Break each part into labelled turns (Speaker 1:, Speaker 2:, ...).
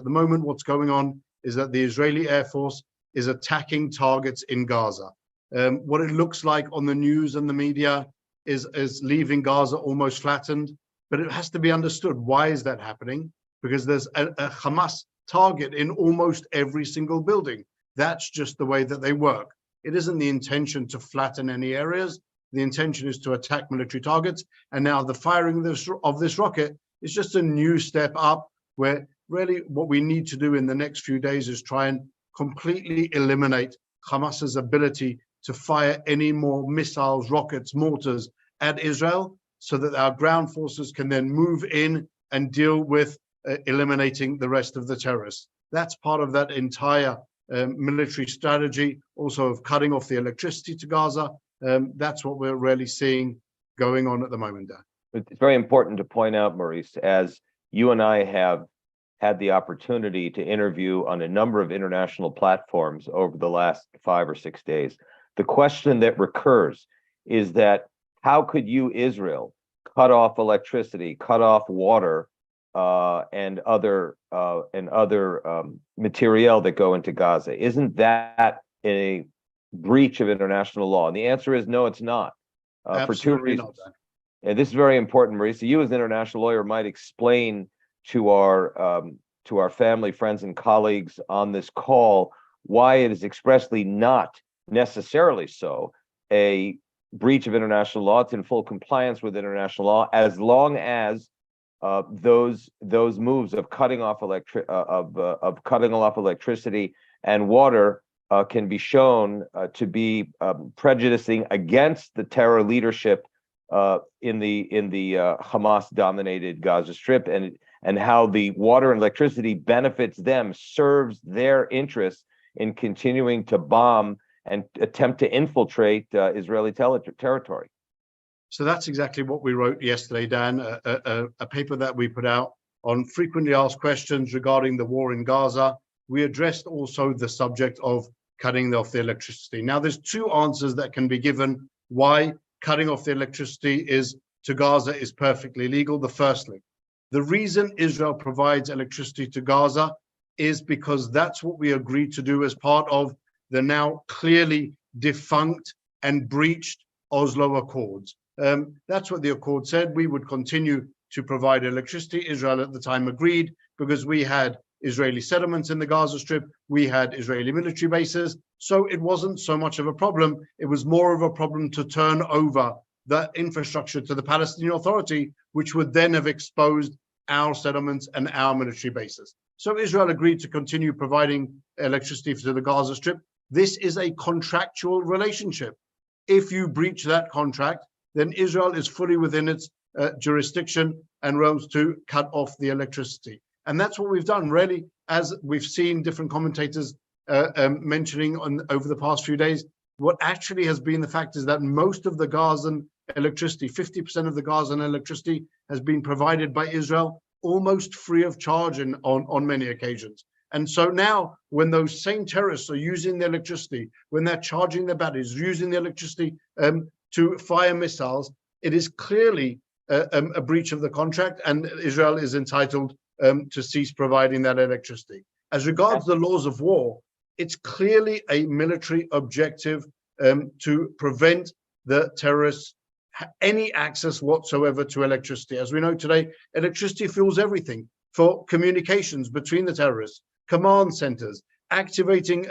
Speaker 1: At the moment, what's going on is that the Israeli Air Force is attacking targets in Gaza. What it looks like on the news and the media is leaving Gaza almost flattened, but it has to be understood. Why is that happening? Because there's a Hamas target in almost every single building. That's just the way that they work. It isn't the intention to flatten any areas. The intention is to attack military targets. And now the firing of this rocket is just a new step up, where really what we need to do in the next few days is try and completely eliminate Hamas's ability to fire any more missiles, rockets, mortars at Israel, so that our ground forces can then move in and deal with eliminating the rest of the terrorists. That's part of that entire military strategy, also of cutting off the electricity to Gaza. That's what we're really seeing going on at the moment, Dan.
Speaker 2: It's very important to point out, Maurice, as you and I have had the opportunity to interview on a number of international platforms over the last 5 or 6 days, the question that recurs is that how could you, Israel, cut off electricity, cut off water, and other material that go into Gaza? Isn't that a breach of international law? And the answer is no, it's not. For 2 reasons. And this is very important, Maurice. You, as an international lawyer, might explain to our family, friends, and colleagues on this call why it is expressly not necessarily so a breach of international law. It's in full compliance with international law, as long as those moves of cutting off electricity and water can be shown to be prejudicing against the terror leadership in the Hamas-dominated Gaza Strip, and how the water and electricity benefits them, serves their interests in continuing to bomb and attempt to infiltrate Israeli territory.
Speaker 1: So that's exactly what we wrote yesterday, Dan, a paper that we put out on frequently asked questions regarding the war in Gaza. We addressed also the subject of cutting off the electricity. Now, there's 2 answers that can be given why cutting off the electricity to Gaza is perfectly legal. Firstly, the reason Israel provides electricity to Gaza is because that's what we agreed to do as part of the now clearly defunct and breached Oslo Accords. That's what the accord said. We would continue to provide electricity. Israel at the time agreed, because we had Israeli settlements in the Gaza Strip, we had Israeli military bases, so it wasn't so much of a problem. It was more of a problem to turn over that infrastructure to the Palestinian Authority, which would then have exposed our settlements and our military bases. So Israel agreed to continue providing electricity to the Gaza Strip. This is a contractual relationship. If you breach that contract, then Israel is fully within its jurisdiction and realms to cut off the electricity. And that's what we've done, really, as we've seen different commentators mentioning over the past few days. What actually has been the fact is that most of the Gazan electricity, 50% of the Gazan electricity, has been provided by Israel almost free of charge on many occasions. And so now, when those same terrorists are using the electricity, when they're charging their batteries, using the electricity to fire missiles, it is clearly a breach of the contract, and Israel is entitled to cease providing that electricity. As regards the laws of war, it's clearly a military objective to prevent the terrorists any access whatsoever to electricity. As we know today, electricity fuels everything for communications between the terrorists, command centers, activating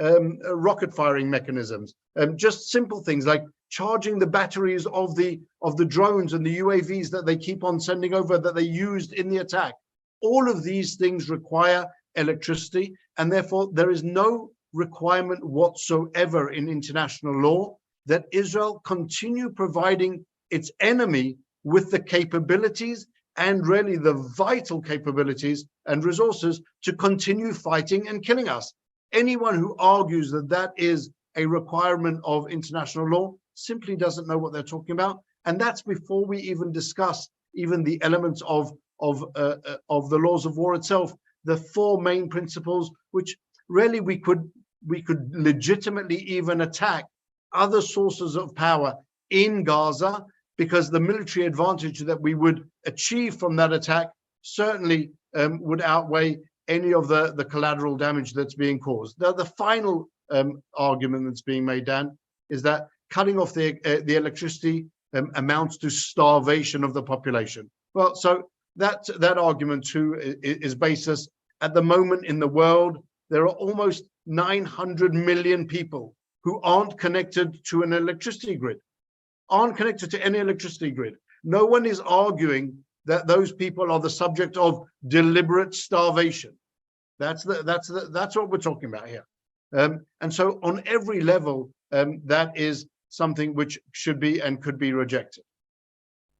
Speaker 1: rocket firing mechanisms, just simple things like charging the batteries of the drones and the UAVs that they keep on sending over, that they used in the attack. All of these things require electricity, and therefore there is no requirement whatsoever in international law that Israel continue providing its enemy with the capabilities, and really the vital capabilities and resources, to continue fighting and killing us. Anyone who argues that that is a requirement of international law simply doesn't know what they're talking about. And that's before we even discuss even the elements of the laws of war itself, the 4 main principles, which really we could legitimately even attack other sources of power in Gaza, because the military advantage that we would achieve from that attack certainly would outweigh any of the collateral damage that's being caused. The final argument that's being made, Dan, is that cutting off the electricity amounts to starvation of the population. Well, so that argument too is baseless. At the moment in the world, there are almost 900 million people who aren't connected to an electricity grid, aren't connected to any electricity grid. No one is arguing that those people are the subject of deliberate starvation. That's what we're talking about here. And so on every level, that is something which should be and could be rejected.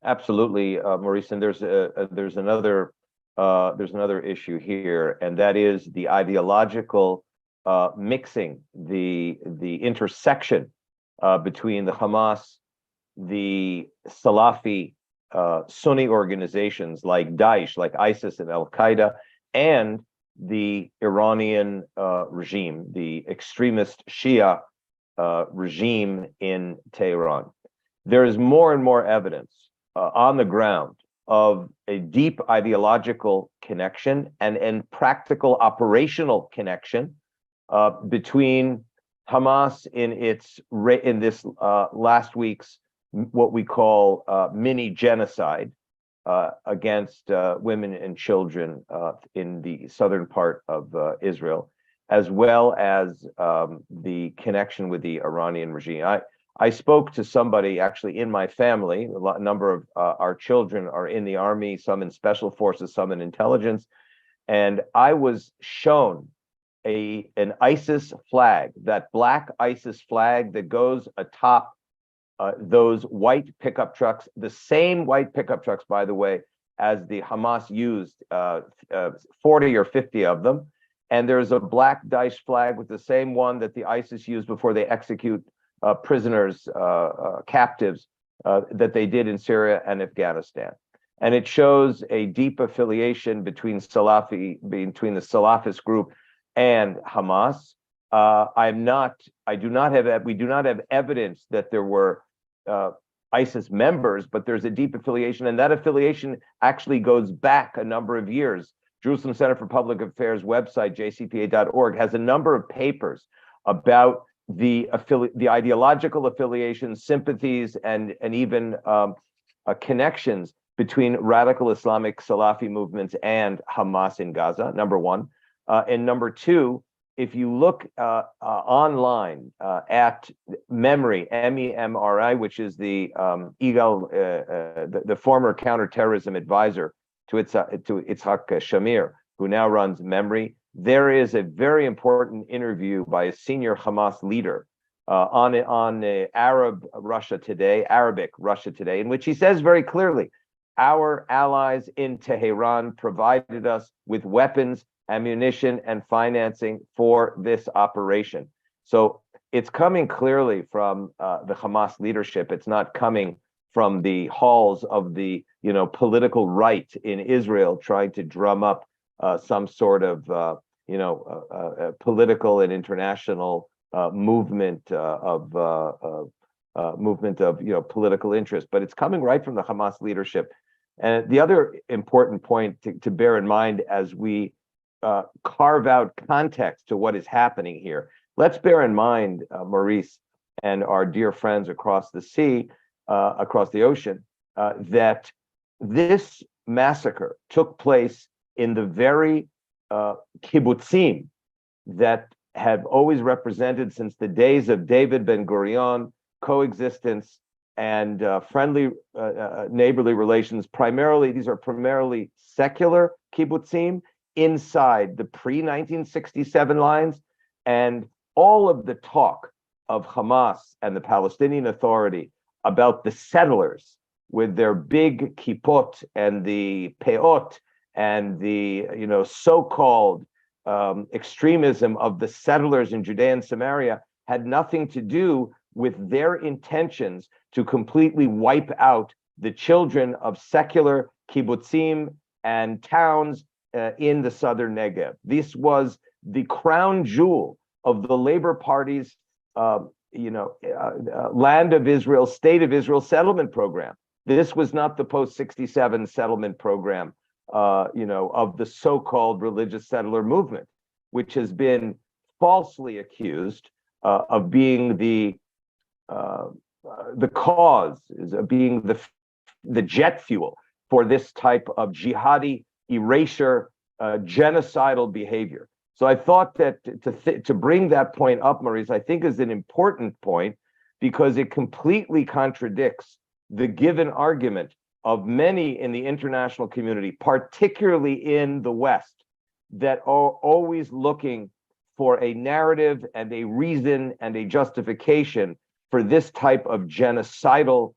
Speaker 2: Absolutely, Maurice. And there's another issue here, and that is the ideological mixing, the intersection between the Hamas, the Salafi Sunni organizations like Daesh, like ISIS and Al Qaeda, and the Iranian regime, the extremist Shia regime in Tehran. There is more and more evidence on the ground of a deep ideological connection and practical operational connection between Hamas in this last week's what we call mini genocide against women and children in the southern part of Israel, as well as the connection with the Iranian regime. I spoke to somebody actually in my family. A number of our children are in the army, some in special forces, some in intelligence, and I was shown an ISIS flag, that black ISIS flag that goes atop those white pickup trucks, the same white pickup trucks, by the way, as the Hamas used, 40 or 50 of them. And there's a black Daesh flag with the same one that the ISIS used before they execute prisoners, captives that they did in Syria and Afghanistan. And it shows a deep affiliation between the Salafist group and Hamas. We do not have evidence that there were ISIS members, but there's a deep affiliation, and that affiliation actually goes back a number of years. Jerusalem Center for Public Affairs website, JCPA.org, has a number of papers about the ideological affiliations, sympathies, and even connections between radical Islamic Salafi movements and Hamas in Gaza, number one. And number two, if you look online at MEMRI, MEMRI, which is the former counterterrorism advisor to Itzhak Shamir, who now runs MEMRI, there is a very important interview by a senior Hamas leader on Arabic Russia Today, in which he says very clearly, our allies in Tehran provided us with weapons, ammunition, and financing for this operation. So it's coming clearly from the Hamas leadership. It's not coming from the halls of the political right in Israel trying to drum up some sort of political and international movement of political interest. But it's coming right from the Hamas leadership. And the other important point to bear in mind as we carve out context to what is happening here. Let's bear in mind, Maurice, and our dear friends across the sea, across the ocean, that this massacre took place in the very kibbutzim that have always represented, since the days of David Ben-Gurion, coexistence and friendly neighborly relations. These are primarily secular kibbutzim inside the pre-1967 lines, and all of the talk of Hamas and the Palestinian Authority about the settlers with their big kippot and the peot and the so-called extremism of the settlers in Judea and Samaria had nothing to do with their intentions to completely wipe out the children of secular kibbutzim and towns in the southern Negev. This was the crown jewel of the Labor Party's, Land of Israel, State of Israel settlement program. This was not the post-67 settlement program of the so-called religious settler movement, which has been falsely accused of being the cause, of being the jet fuel for this type of jihadi erasure, genocidal behavior. So I thought that to bring that point up, Maurice, I think is an important point, because it completely contradicts the given argument of many in the international community, particularly in the West, that are always looking for a narrative and a reason and a justification for this type of genocidal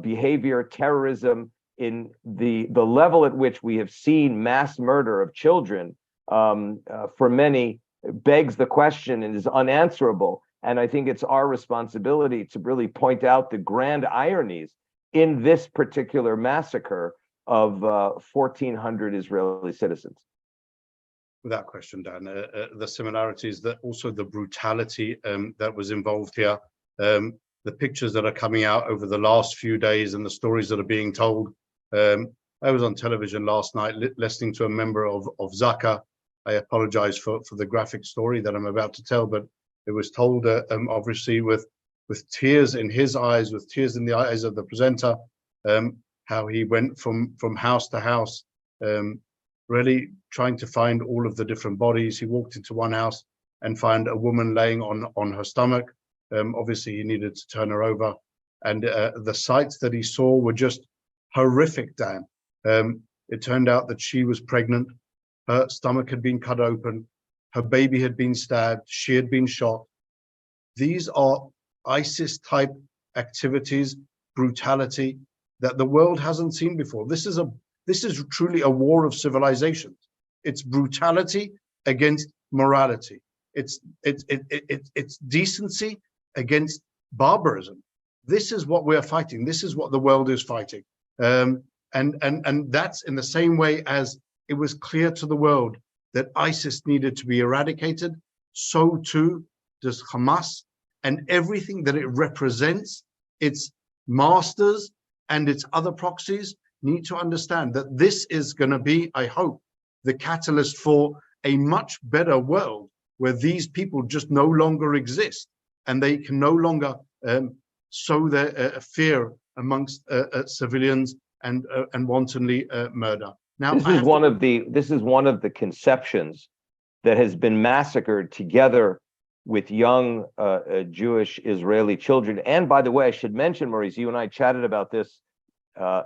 Speaker 2: behavior, terrorism, in the level at which we have seen mass murder of children, for many, begs the question and is unanswerable. And I think it's our responsibility to really point out the grand ironies in this particular massacre of 1,400 Israeli citizens.
Speaker 1: Without question, Dan, the similarities, that also the brutality that was involved here, the pictures that are coming out over the last few days and the stories that are being told. I was on television last night listening to a member of Zaka. I apologize for the graphic story that I'm about to tell, but it was told obviously with tears in his eyes, with tears in the eyes of the presenter, how he went from house to house, really trying to find all of the different bodies. He walked into one house and found a woman laying on her stomach. Obviously, he needed to turn her over, and the sights that he saw were just horrific, Dan. It turned out that she was pregnant. Her stomach had been cut open. Her baby had been stabbed. She had been shot. These are ISIS-type activities, brutality that the world hasn't seen before. This is truly a war of civilizations. It's brutality against morality. It's decency against barbarism. This is what we are fighting. This is what the world is fighting. And that's in the same way as it was clear to the world that ISIS needed to be eradicated, so too does Hamas, and everything that it represents. Its masters and its other proxies need to understand that this is going to be, I hope, the catalyst for a much better world where these people just no longer exist and they can no longer sow their fear amongst civilians and wantonly murder. Now,
Speaker 2: this is one of the conceptions that has been massacred together with young Jewish Israeli children. And by the way, I should mention, Maurice, you and I chatted about this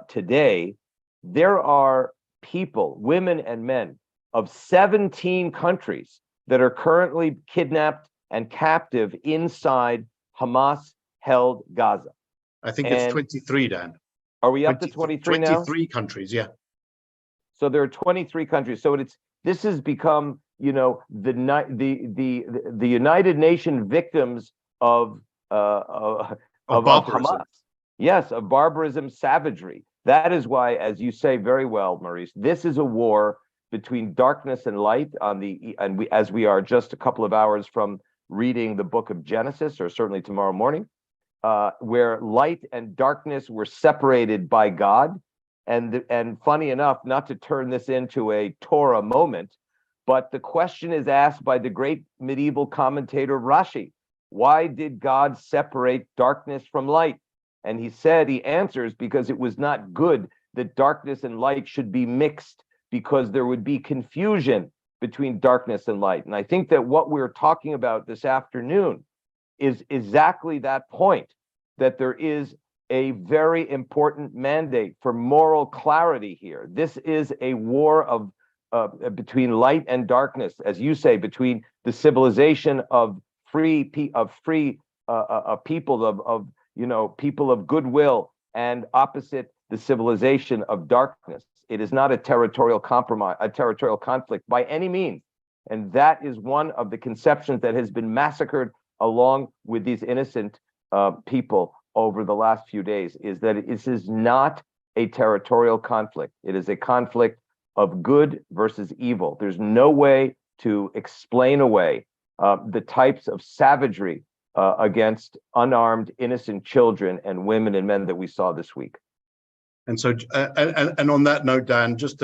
Speaker 2: today. There are people, women and men, of 17 countries that are currently kidnapped and captive inside Hamas-held Gaza.
Speaker 1: I think it's 23, Dan.
Speaker 2: Are we up to 23 now?
Speaker 1: 23 countries, yeah.
Speaker 2: So there are 23 countries. So this has become, the United Nations victims of Hamas. Yes, of barbarism, savagery. That is why, as you say very well, Maurice, this is a war between darkness and light. As we are just a couple of hours from reading the book of Genesis, or certainly tomorrow morning, where light and darkness were separated by God. And funny enough, not to turn this into a Torah moment, but the question is asked by the great medieval commentator Rashi: why did God separate darkness from light? And he answers, because it was not good that darkness and light should be mixed, because there would be confusion between darkness and light. And I think that what we're talking about this afternoon is exactly that point, that there is a very important mandate for moral clarity here. This is a war of between light and darkness, as you say, between the civilization of people of goodwill, and opposite the civilization of darkness. It is not a territorial conflict by any means, and that is one of the conceptions that has been massacred along with these innocent people over the last few days, is that this is not a territorial conflict. It is a conflict of good versus evil. There's no way to explain away the types of savagery against unarmed, innocent children and women and men that we saw this week.
Speaker 1: And so, and on that note, Dan, just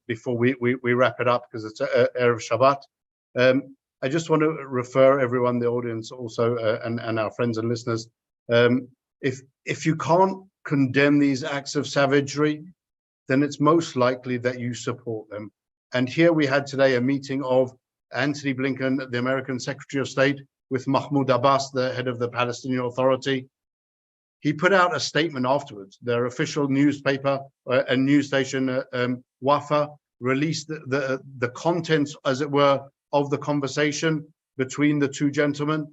Speaker 1: before we wrap it up, because it's Erev Shabbat, I just want to refer everyone, the audience also, and our friends and listeners, if you can't condemn these acts of savagery, then it's most likely that you support them. And here we had today a meeting of Antony Blinken, the American Secretary of State, with Mahmoud Abbas, the head of the Palestinian Authority. He put out a statement afterwards. Their official newspaper and news station, Wafa, released the contents, as it were, of the conversation between the two gentlemen.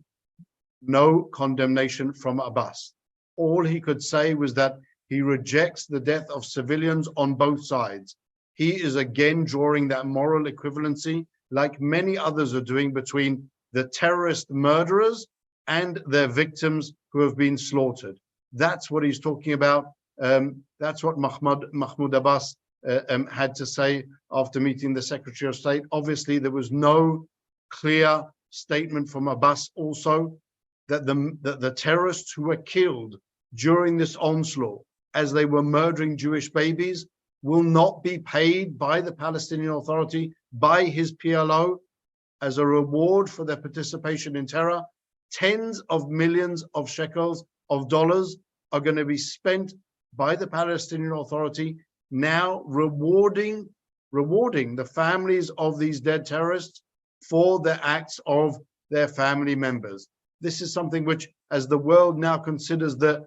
Speaker 1: No condemnation from Abbas. All he could say was that he rejects the death of civilians on both sides. He is again drawing that moral equivalency, like many others are doing, between the terrorist murderers and their victims who have been slaughtered. That's what he's talking about. That's what Mahmoud Abbas had to say after meeting the Secretary of State. Obviously, there was no clear statement from Abbas also that the terrorists who were killed during this onslaught, as they were murdering Jewish babies, will not be paid by the Palestinian Authority, by his PLO, as a reward for their participation in terror. Tens of millions of shekels of dollars are going to be spent by the Palestinian Authority now rewarding the families of these dead terrorists for the acts of their family members. This is something which, as the world now considers the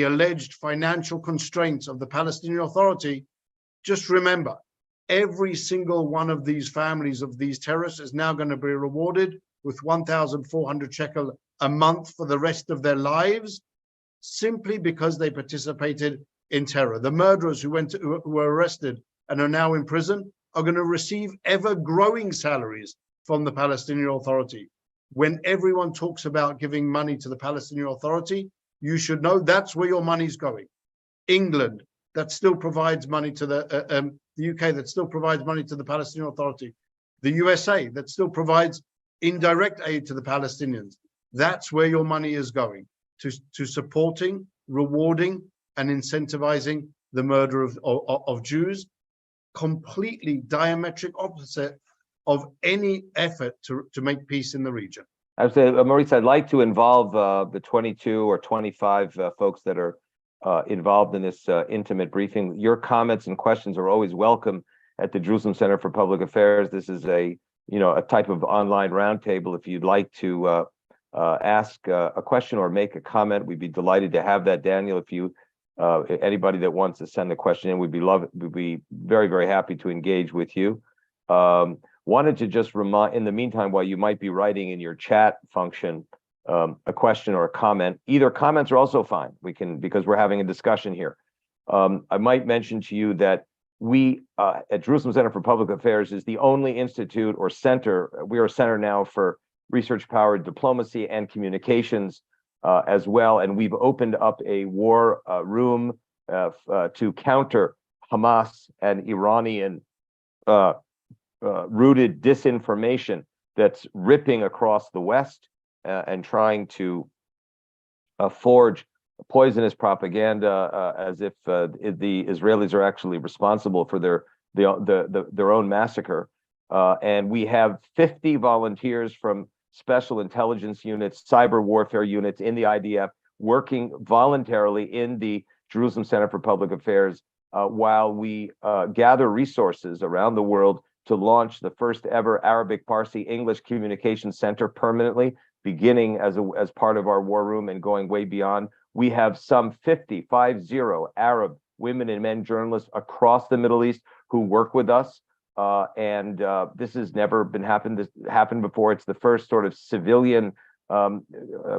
Speaker 1: alleged financial constraints of the Palestinian Authority, just remember, every single one of these families of these terrorists is now going to be rewarded with 1,400 shekel a month for the rest of their lives, simply because they participated in terror. The murderers who were arrested and are now in prison are going to receive ever-growing salaries from the Palestinian Authority. When everyone talks about giving money to the Palestinian Authority, you should know that's where your money's going. England, that still provides money to the UK, that still provides money to the Palestinian Authority. The USA, that still provides indirect aid to the Palestinians. That's where your money is going, to supporting, rewarding, and incentivizing the murder of Jews. Completely diametric opposite of any effort to make peace in the region.
Speaker 2: I would say, Maurice, I'd like to involve the 22 or 25 folks that are involved in this intimate briefing. Your comments and questions are always welcome at the Jerusalem Center for Public Affairs. This is a type of online roundtable. If you'd like to ask a question or make a comment, we'd be delighted to have that. Daniel, if you anybody that wants to send a question in, we'd be very, very happy to engage with you. Wanted to just remind, in the meantime, while you might be writing in your chat function a question or a comment, either comments are also fine. We can, because we're having a discussion here. I might mention to you that we at Jerusalem Center for Public Affairs is the only institute or center. We are a center now for research-powered diplomacy and communications as well, and we've opened up a war room to counter Hamas and Iranian rooted disinformation that's ripping across the West and trying to forge poisonous propaganda as if the Israelis are actually responsible for their own massacre. And we have 50 volunteers from special intelligence units, cyber warfare units in the IDF working voluntarily in the Jerusalem Center for Public Affairs while we gather resources around the world to launch the first ever Arabic Parsi English Communication Center permanently, beginning as part of our war room and going way beyond. We have some 50 Arab women and men journalists across the Middle East who work with us. And this has never happened before. It's the first sort of civilian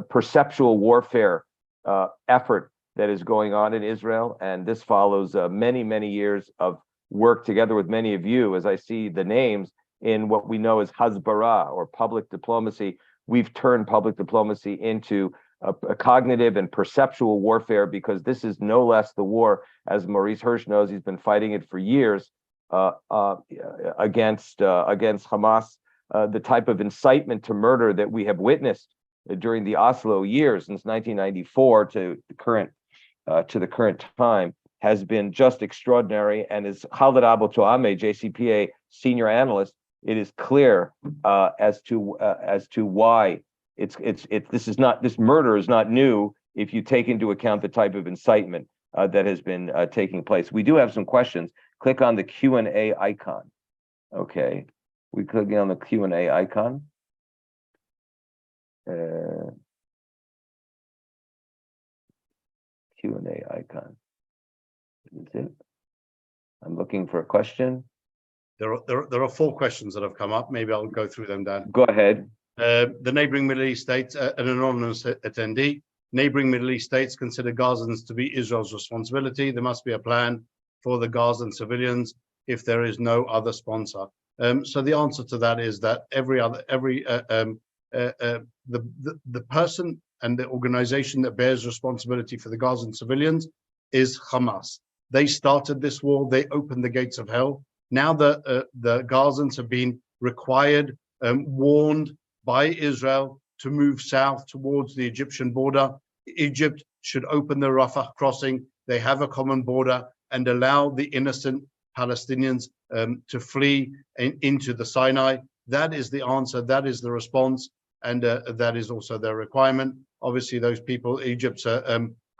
Speaker 2: perceptual warfare effort that is going on in Israel. And this follows many, many years of work together with many of you, as I see the names in what we know as Hasbara, or public diplomacy. We've turned public diplomacy into a cognitive and perceptual warfare, because this is no less the war, as Maurice Hirsch knows, he's been fighting it for years, against Hamas, the type of incitement to murder that we have witnessed during the Oslo years since 1994 to the current time has been just extraordinary. And as Khalid Abu Tuame, JCPA senior analyst, it is clear as to why this murder is not new if you take into account the type of incitement that has been taking place. We do have some questions. Click on the Q&A icon. Okay, we click on the Q&A icon. Q&A icon. Is it? I'm looking for a question.
Speaker 1: There are 4 questions that have come up. Maybe I'll go through them, Dan.
Speaker 2: Go ahead.
Speaker 1: The neighboring Middle East states, an anonymous attendee, neighboring Middle East states consider Gazans to be Israel's responsibility. There must be a plan for the Gazan civilians if there is no other sponsor. So the answer to that is that the person and the organization that bears responsibility for the Gazan civilians is Hamas. They started this war. They opened the gates of hell. Now the Gazans have been required, warned by Israel to move south towards the Egyptian border. Egypt should open the Rafah crossing. They have a common border and allow the innocent Palestinians to flee into the Sinai. That is the answer. That is the response. And that is also their requirement. Obviously, those people, Egypt's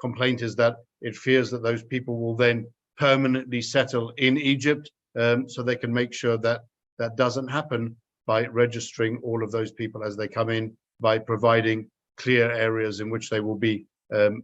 Speaker 1: complaint is that it fears that those people will then permanently settle in Egypt. So they can make sure that that doesn't happen by registering all of those people as they come in, by providing clear areas in which they will be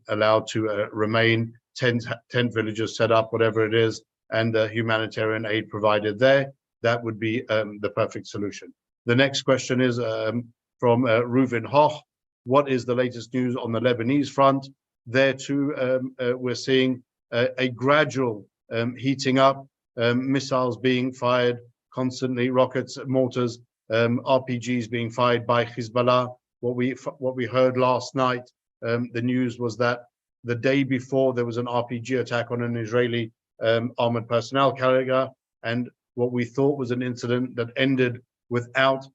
Speaker 1: allowed to remain, tent villages set up, whatever it is, and humanitarian aid provided there. That would be the perfect solution. The next question is from Reuven Hoch. What is the latest news on the Lebanese front? There too, we're seeing a gradual heating up, missiles being fired constantly, rockets, mortars, RPGs being fired by Hezbollah. What we heard last night, the news was that the day before there was an RPG attack on an Israeli armored personnel carrier, and what we thought was an incident that ended without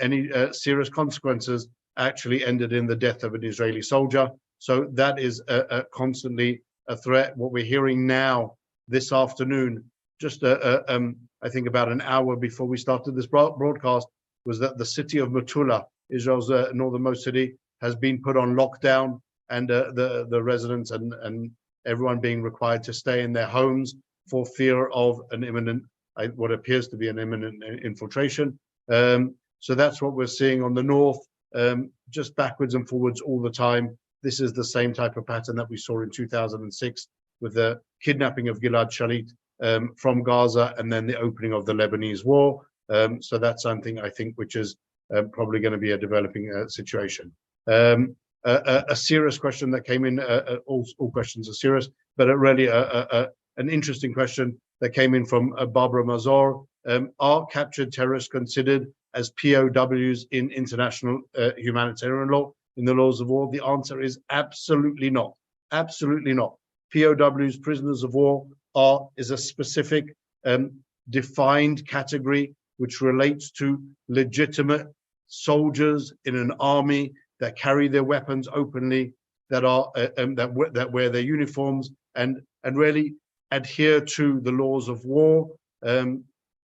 Speaker 1: any serious consequences actually ended in the death of an Israeli soldier. So that is constantly a threat. What we're hearing now this afternoon, just I think about an hour before we started this broadcast, was that the city of Metula, Israel's northernmost city, has been put on lockdown, and the residents and everyone being required to stay in their homes for fear of an imminent, what appears to be an imminent infiltration. So that's what we're seeing on the north, just backwards and forwards all the time. This is the same type of pattern that we saw in 2006 with the kidnapping of Gilad Shalit from Gaza, and then the opening of the Lebanese war. So that's something I think which is probably going to be a developing situation. A serious question that came in, all questions are serious, but really an interesting question that came in from Barbara Mazur. Are captured terrorists considered as POWs in international humanitarian law, in the laws of war? The answer is absolutely not. Absolutely not. POWs, prisoners of war, is a specific defined category which relates to legitimate soldiers in an army that carry their weapons openly, that are that wear their uniforms and really adhere to the laws of war.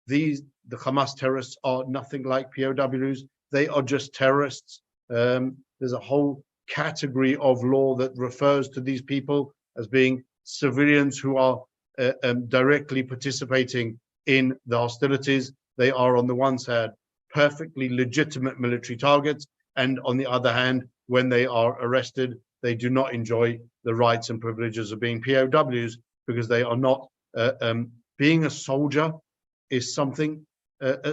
Speaker 1: The Hamas terrorists are nothing like POWs. They are just terrorists. There's a whole category of law that refers to these people as being civilians who are directly participating in the hostilities. They are, on the one side, perfectly legitimate military targets, and on the other hand, when they are arrested, they do not enjoy the rights and privileges of being POWs, because they are not. Being a soldier is something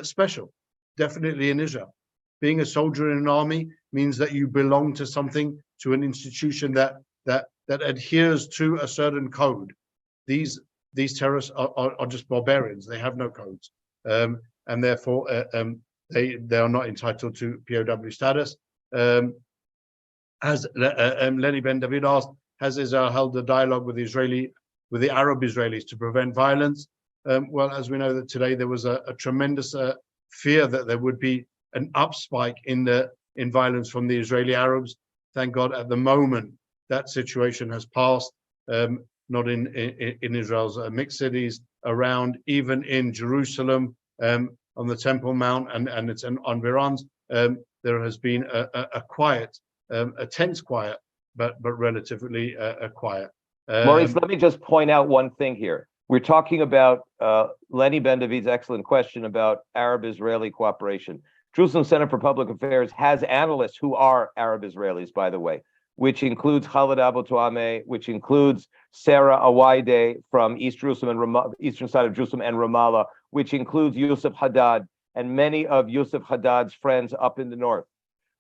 Speaker 1: special, definitely in Israel. Being a soldier in an army means that you belong to something, to an institution that adheres to a certain code. These terrorists are just barbarians. They have no codes, and therefore they are not entitled to POW status. As Lenny Ben David asked, has Israel held a dialogue with the Arab Israelis to prevent violence? Well, as we know that today there was a tremendous fear that there would be an upspike in violence from the Israeli Arabs. Thank God, at the moment that situation has passed. not in Israel's mixed cities, around, even in Jerusalem, on the Temple Mount, and it's on Iran's. There has been a quiet, a tense quiet, but relatively quiet.
Speaker 2: Maurice, let me just point out one thing here. We're talking about Lenny Ben-David's excellent question about Arab-Israeli cooperation. Jerusalem Center for Public Affairs has analysts who are Arab Israelis, by the way, which includes Khaled Abu Tuameh, which includes Sarah Awaide from East Jerusalem and eastern side of Jerusalem and Ramallah, which includes Yusuf Haddad and many of Yusuf Haddad's friends up in the north.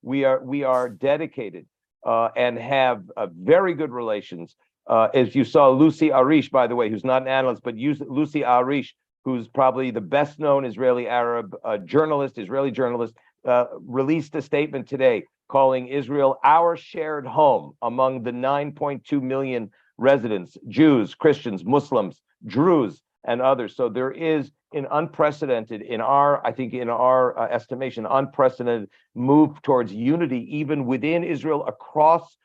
Speaker 2: We are dedicated and have very good relations. As you saw, Lucy Arish, by the way, who's not an analyst, but Lucy Arish, who's probably the best known Israeli Arab Israeli journalist, released a statement today calling Israel our shared home among the 9.2 million residents, Jews, Christians, Muslims, Druze, and others. So there is an unprecedented, in our estimation, unprecedented move towards unity, even within Israel, across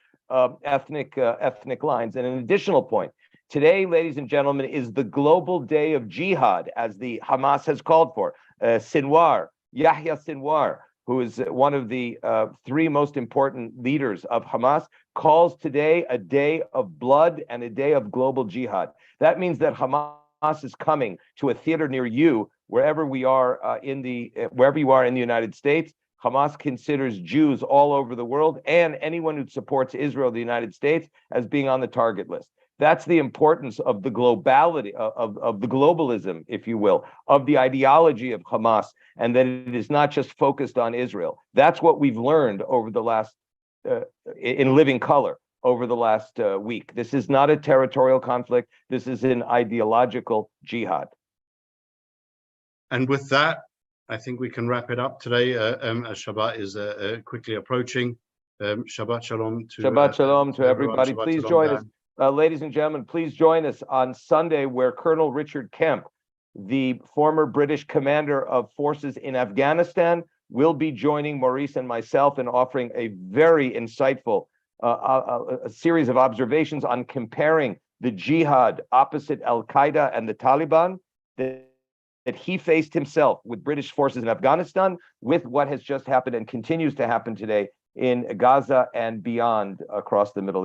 Speaker 2: ethnic lines. And an additional point, today, ladies and gentlemen, is the global day of jihad, as the Hamas has called for. Sinwar, Yahya Sinwar, who is one of the three most important leaders of Hamas, calls today a day of blood and a day of global jihad. That means that Hamas is coming to a theater near you, wherever you are in the United States. Hamas considers Jews all over the world and anyone who supports Israel, the United States, as being on the target list. That's the importance of the globality, of the globalism, if you will, of the ideology of Hamas, and that it is not just focused on Israel. That's what we've learned over the last, in living color, over the last week. This is not a territorial conflict. This is an ideological jihad.
Speaker 1: And with that, I think we can wrap it up today, as Shabbat is quickly approaching. Shabbat Shalom to
Speaker 2: Shabbat Shalom to everybody.
Speaker 1: Shabbat
Speaker 2: Please
Speaker 1: Shalom,
Speaker 2: join
Speaker 1: Dan.
Speaker 2: us. Ladies and gentlemen, please join us on Sunday, where Colonel Richard Kemp, the former British commander of forces in Afghanistan, will be joining Maurice and myself and offering a very insightful a series of observations on comparing the jihad opposite Al-Qaeda and the Taliban that he faced himself with British forces in Afghanistan, with what has just happened and continues to happen today in Gaza and beyond across the Middle East.